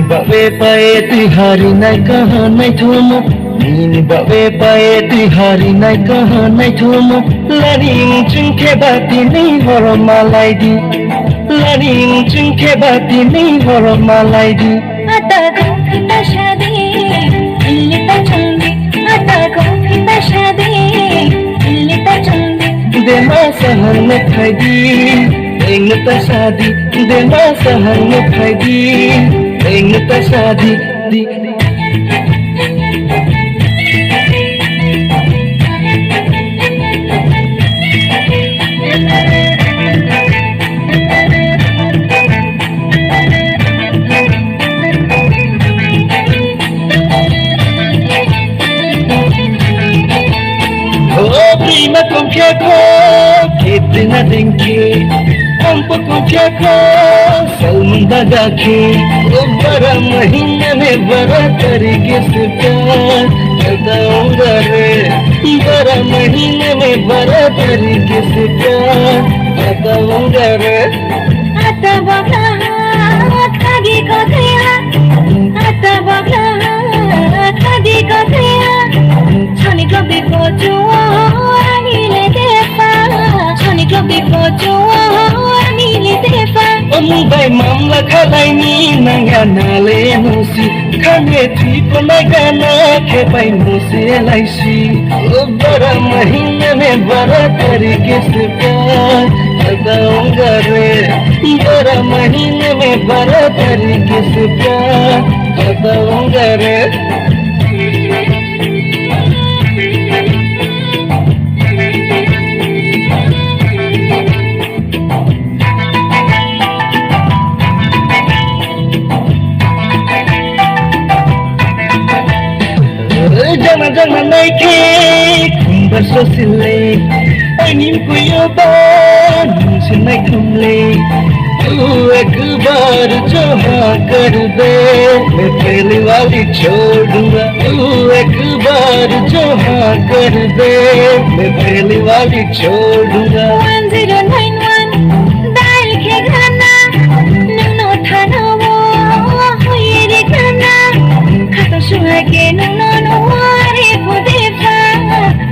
बाबे पाए तिहारी नाय कहाँ नाय थुम बाबे पाए तिहारी नाय कहाँ नाय थुम लारिं चिंखे बाती नहीं हर मालायदी लारिं चिंखे बाती नहीं हर मालायदी आता गोखिता शादी इल्लिता चुंदी आता गोखिता शादी इल्लिता चुंदी देना सहर में खैदी इंगता शादी देना सहर में खैदी इंगता शादी दी prima con fiaco che tena denke हमको को fiaco सलमुंदा गाके बड़ा महीने में बड़ा तरीके से प्यार करता रे बड़ा महीने में बड़ा तरीके से प्यार करता रे आता बबला खादी को गया आता बबला खादी को गया छानी को भी पहुंचो Mubai mamla khalaini nanga nale musi khane thi panagana ke pai musi laisi bara mahine mein bara tarike se pyar karaunga re bara mahine mein bara tarike se pyar karaunga re Jana jana naike kumbar sosile anim ko yoba nunse naik tumle तू एक बार जो हाँ कर दे मैं पहली वाली छोड़ दूंगा तू एक बार जो हाँ कर दे मैं पहली वाली छोड़ दूंगा 1091 डायल के गाना नुनो थाना वो हुई रे गाना खातो सुहागे नुनो नुवारे पुदेफा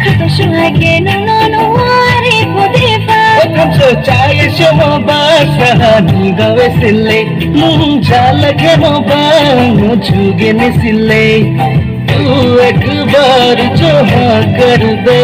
खातो सुहागे नुनो नुवारे पुदेफा Kamso chaye shomo basahani gawe sile munjala ke mo bang chuge ne sile tu ek baar jo haan kar de